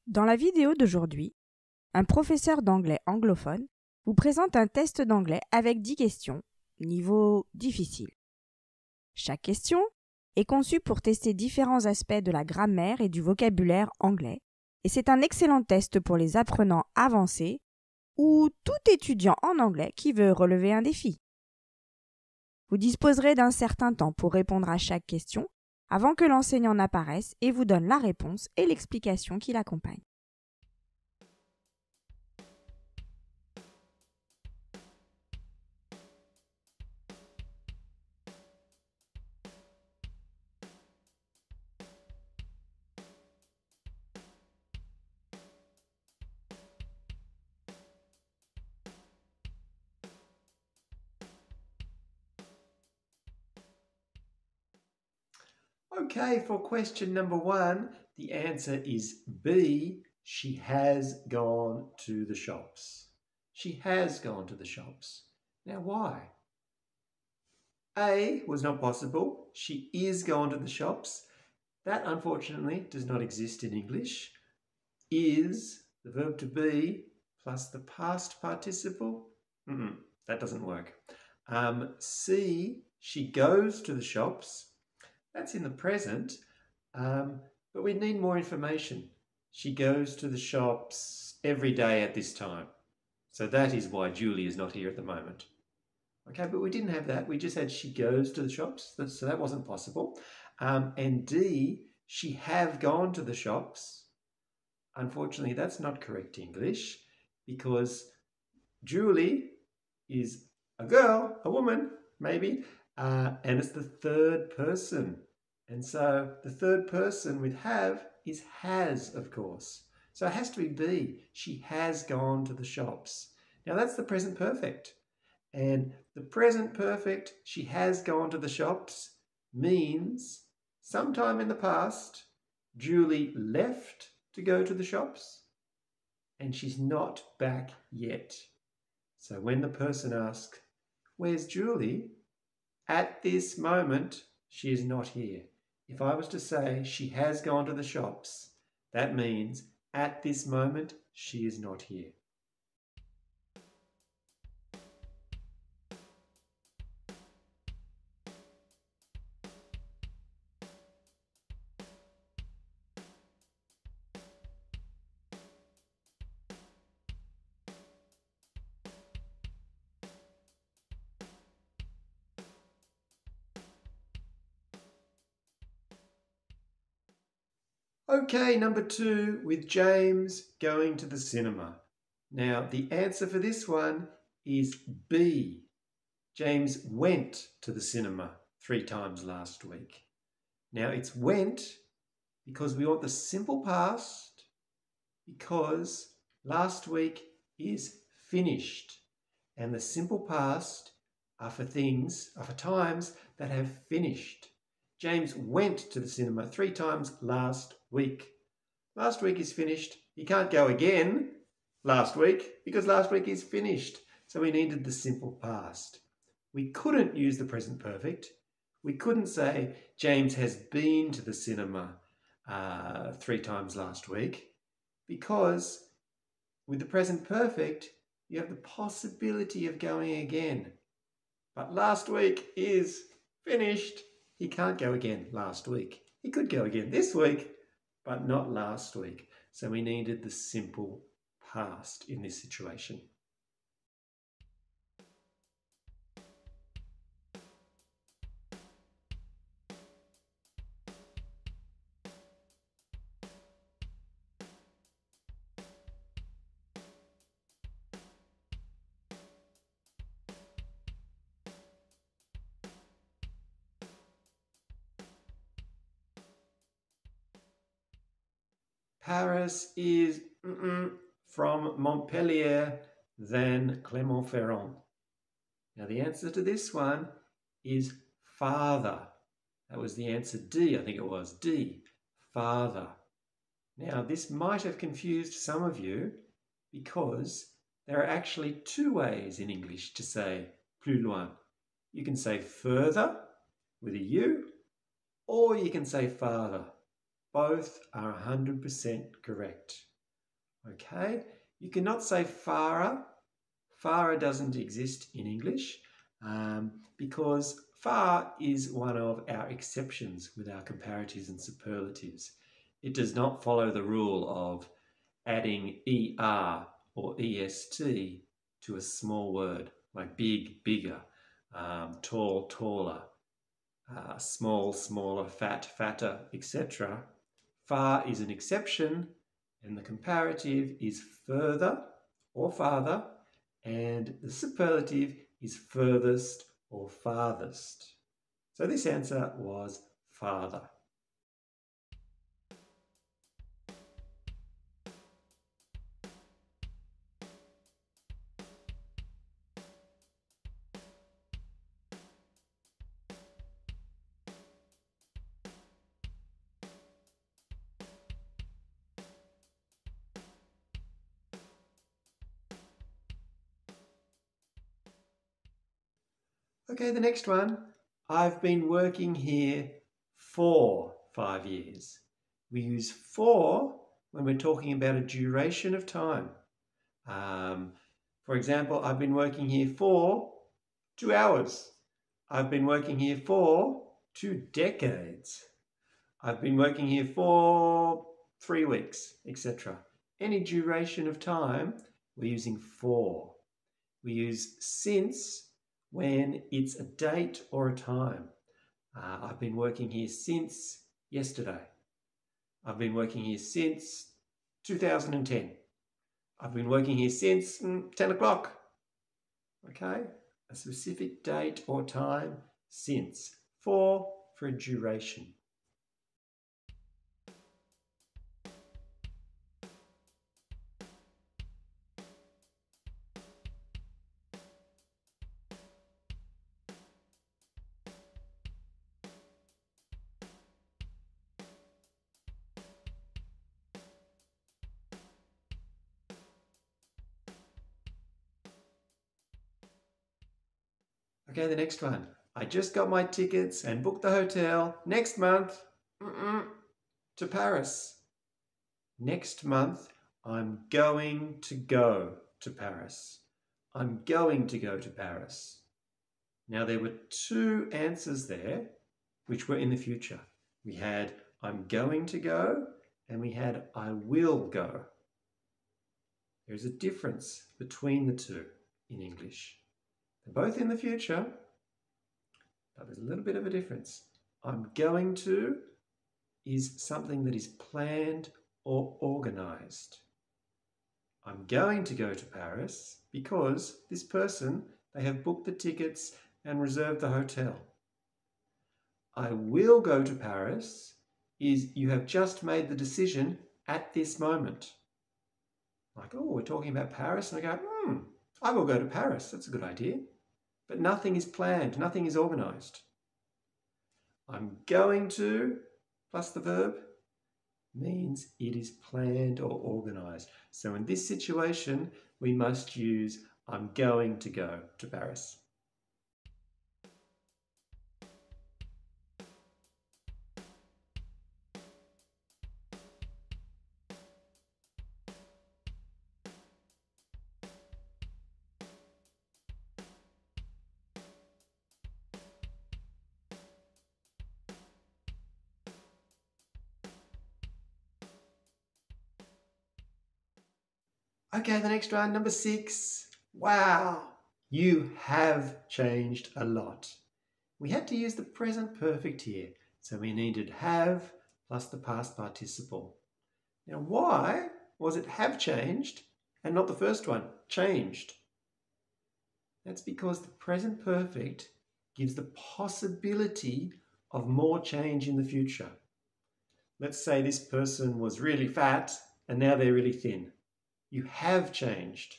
Dans la vidéo d'aujourd'hui, un professeur d'anglais anglophone vous présente un test d'anglais avec 10 questions, niveau difficile. Chaque question est conçue pour tester différents aspects de la grammaire et du vocabulaire anglais, et c'est un excellent test pour les apprenants avancés ou tout étudiant en anglais qui veut relever un défi. Vous disposerez d'un certain temps pour répondre à chaque question avant que l'enseignant n'apparaisse et vous donne la réponse et l'explication qui l'accompagne. Okay, for question number 1, the answer is B. She has gone to the shops. She has gone to the shops. Now, why? A was not possible. She is gone to the shops. That, unfortunately, does not exist in English. Is, the verb to be, plus the past participle. That doesn't work. C, she goes to the shops. That's in the present, but we need more information. She goes to the shops every day at this time. So that is why Julie is not here at the moment. Okay, but we didn't have that. We just had she goes to the shops, so that wasn't possible. And D, she have gone to the shops. Unfortunately, that's not correct English because Julie is a girl, a woman, maybe, and it's the third person. And so the third person with have is has, of course. So it has to be B. She has gone to the shops. Now that's the present perfect. And the present perfect, she has gone to the shops, means sometime in the past, Julie left to go to the shops and she's not back yet. So when the person asks, where's Julie? At this moment, she is not here. If I was to say she has gone to the shops, that means at this moment, she is not here. Okay, number 2, with James going to the cinema. Now, the answer for this one is B. James went to the cinema 3 times last week. Now, it's went because we want the simple past because last week is finished. And the simple past are for times that have finished. James went to the cinema 3 times last week. Last week is finished. He can't go again last week because last week is finished. So we needed the simple past. We couldn't use the present perfect. We couldn't say James has been to the cinema 3 times last week because with the present perfect, you have the possibility of going again. But last week is finished. He can't go again last week. He could go again this week, but not last week. So we needed the simple past in this situation. Paris is from Montpellier than Clermont-Ferrand. Now the answer to this one is farther. That was the answer D, I think it was D, farther. Now this might have confused some of you because there are actually 2 ways in English to say plus loin. You can say further with a U or you can say farther. Both are 100% correct. Okay, you cannot say fara. Fara doesn't exist in English because far is one of our exceptions with our comparatives and superlatives. It does not follow the rule of adding er or est to a small word like big, bigger, tall, taller, small, smaller, fat, fatter, etc. Far is an exception, and the comparative is further or farther, and the superlative is furthest or farthest. So this answer was farther. Okay, the next one. I've been working here for 5 years. We use for when we're talking about a duration of time. For example, I've been working here for 2 hours. I've been working here for 2 decades. I've been working here for 3 weeks, etc. Any duration of time, we're using for. We use since when it's a date or a time. I've been working here since yesterday. I've been working here since 2010. I've been working here since 10 o'clock. Okay, a specific date or time, since. For a duration. Okay, the next one. I just got my tickets and booked the hotel next month to Paris. Next month, I'm going to go to Paris. I'm going to go to Paris. Now, there were 2 answers there which were in the future. We had I'm going to go and we had I will go. There's a difference between the 2 in English. They're both in the future, but there's a little bit of a difference. I'm going to is something that is planned or organised. I'm going to go to Paris because this person, they have booked the tickets and reserved the hotel. I will go to Paris is you have just made the decision at this moment. Like, oh, we're talking about Paris, and I go, I will go to Paris. That's a good idea. But nothing is planned, nothing is organised. I'm going to, plus the verb, means it is planned or organised. So in this situation, we must use I'm going to go to Paris. Okay, the next one, number 6. Wow, you have changed a lot. We had to use the present perfect here. So we needed have plus the past participle. Now, why was it have changed and not the first one, changed? That's because the present perfect gives the possibility of more change in the future. Let's say this person was really fat and now they're really thin. You have changed,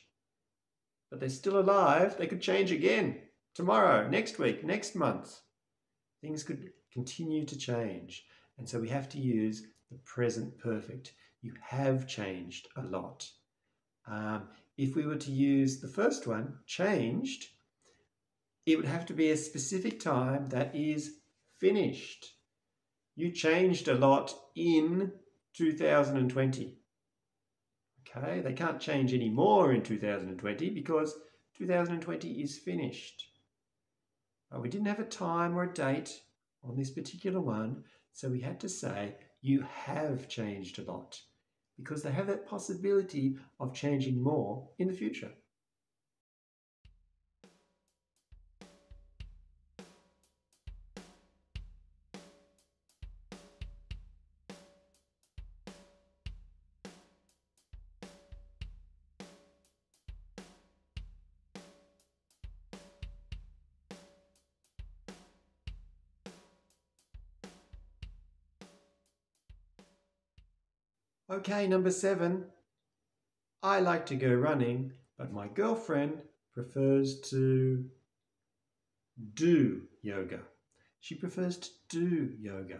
but they're still alive. They could change again tomorrow, next week, next month. Things could continue to change. And so we have to use the present perfect. You have changed a lot. If we were to use the first one, changed, it would have to be a specific time that is finished. You changed a lot in 2020. Okay, they can't change any more in 2020 because 2020 is finished. We didn't have a time or a date on this particular one, so we had to say you have changed a lot because they have that possibility of changing more in the future. Okay, number 7. I like to go running, but my girlfriend prefers to do yoga. She prefers to do yoga.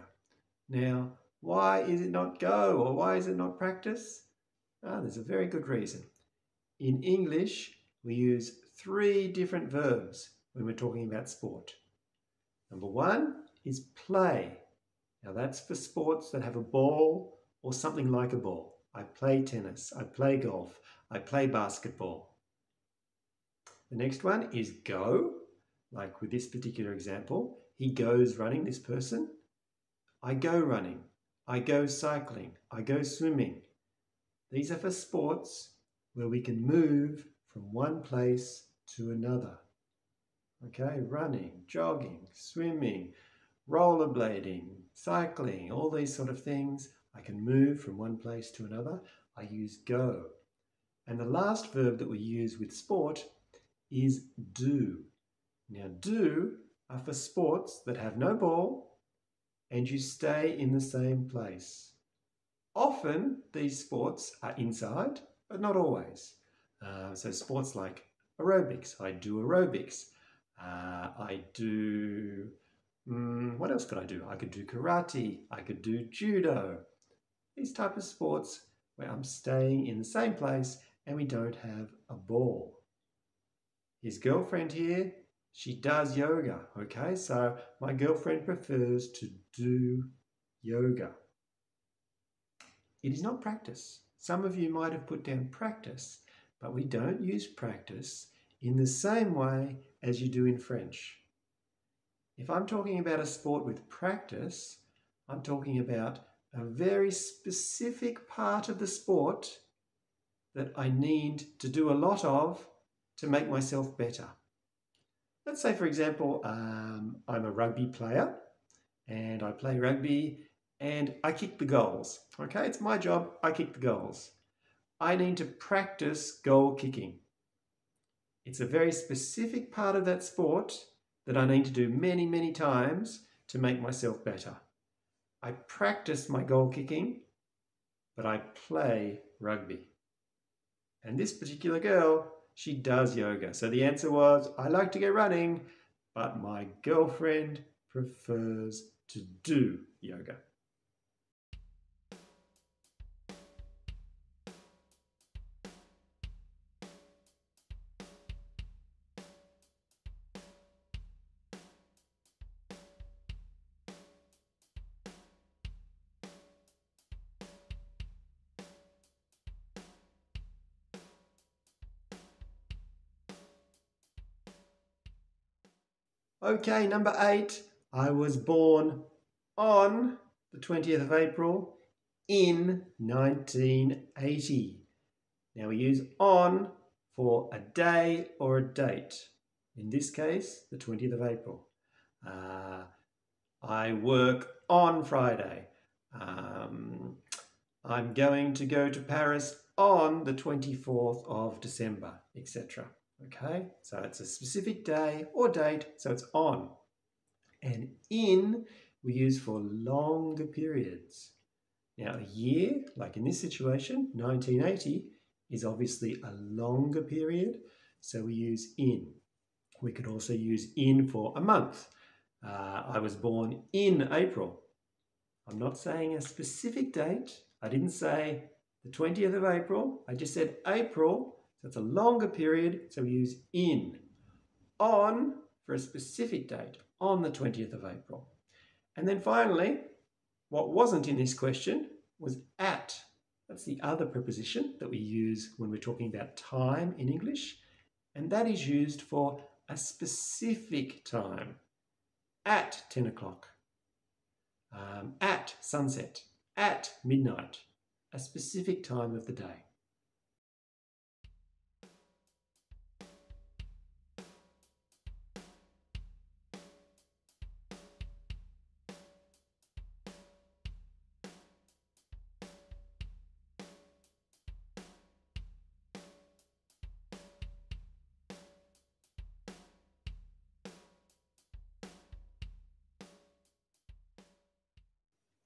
Now, why is it not go or why is it not practice? There's a very good reason. In English, we use 3 different verbs when we're talking about sport. Number 1 is play. Now that's for sports that have a ball or something like a ball. I play tennis, I play golf, I play basketball. The next one is go, like with this particular example. He goes running, this person. I go running, I go cycling, I go swimming. These are for sports where we can move from one place to another. Okay, running, jogging, swimming, rollerblading, cycling, all these sort of things. I can move from one place to another. I use go. And the last verb that we use with sport is do. Now, do are for sports that have no ball and you stay in the same place. Often these sports are inside, but not always. So sports like aerobics, I do aerobics. I do, what else could I do? I could do karate, I could do judo. These type of sports where I'm staying in the same place and we don't have a ball. His girlfriend here, she does yoga, okay? So my girlfriend prefers to do yoga. It is not practice. Some of you might have put down practice, but we don't use practice in the same way as you do in French. If I'm talking about a sport with practice, I'm talking about a very specific part of the sport that I need to do a lot of to make myself better. Let's say, for example, I'm a rugby player and I play rugby and I kick the goals. Okay, it's my job, I kick the goals. I need to practice goal kicking. It's a very specific part of that sport that I need to do many, many times to make myself better. I practice my goal kicking, but I play rugby. And this particular girl, she does yoga. So the answer was, I like to go running, but my girlfriend prefers to do yoga. Okay, number 8. I was born on the 20th of April in 1980. Now we use on for a day or a date. In this case, the 20th of April. I work on Friday. I'm going to go to Paris on the 24th of December, etc. Okay, so it's a specific day or date, so it's on. And in we use for longer periods. Now a year, like in this situation, 1980, is obviously a longer period, so we use in. We could also use in for a month. I was born in April. I'm not saying a specific date. I didn't say the 20th of April. I just said April. So it's a longer period, so we use in. On for a specific date, on the 20th of April. And then finally, what wasn't in this question was at. That's the other preposition that we use when we're talking about time in English, and that is used for a specific time. At 10 o'clock, at sunset, at midnight, a specific time of the day.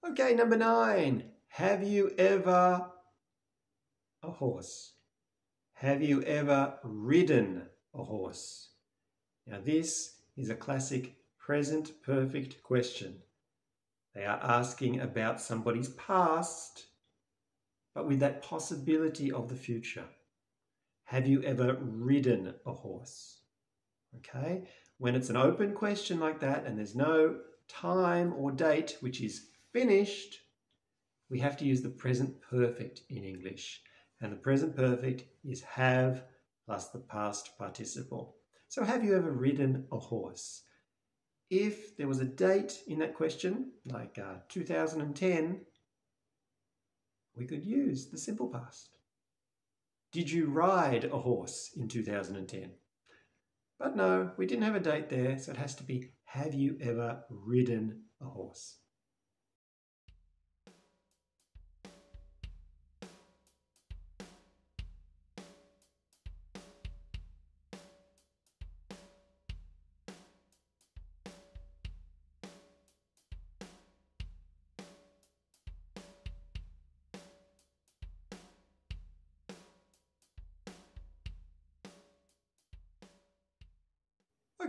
Okay, number 9. Have you ever a horse? Have you ever ridden a horse? Now this is a classic present perfect question. They are asking about somebody's past, but with that possibility of the future. Have you ever ridden a horse? Okay, when it's an open question like that and there's no time or date which is finished, we have to use the present perfect in English. And the present perfect is have plus the past participle. So have you ever ridden a horse? If there was a date in that question, like 2010, we could use the simple past. Did you ride a horse in 2010? But no, we didn't have a date there, so it has to be have you ever ridden a horse?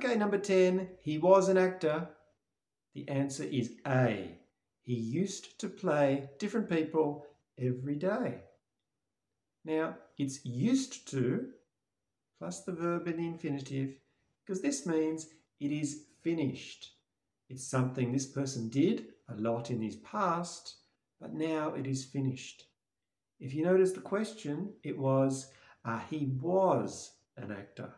Okay, number 10, he was an actor. The answer is A. He used to play different people every day. Now, it's used to plus the verb in the infinitive because this means it is finished. It's something this person did a lot in his past, but now it is finished. If you notice the question, it was, he was an actor.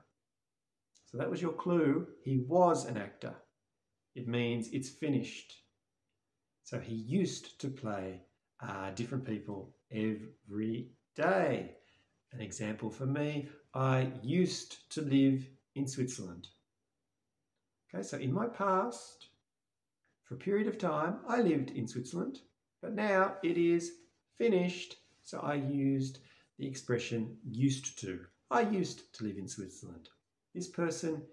So that was your clue. He was an actor. It means it's finished. So he used to play different people every day. An example for me, I used to live in Switzerland. Okay, so in my past, for a period of time, I lived in Switzerland, but now it is finished. So I used the expression used to. I used to live in Switzerland. This person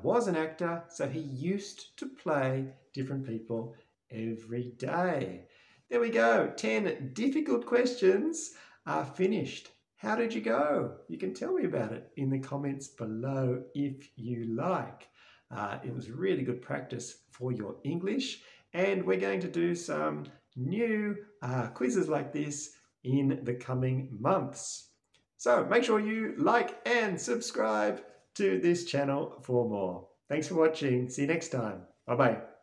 was an actor, so he used to play different people every day. There we go. 10 difficult questions are finished. How did you go? You can tell me about it in the comments below if you like. It was really good practice for your English, and we're going to do some new quizzes like this in the coming months. So make sure you like and subscribe to this channel for more. Thanks for watching. See you next time. Bye-bye.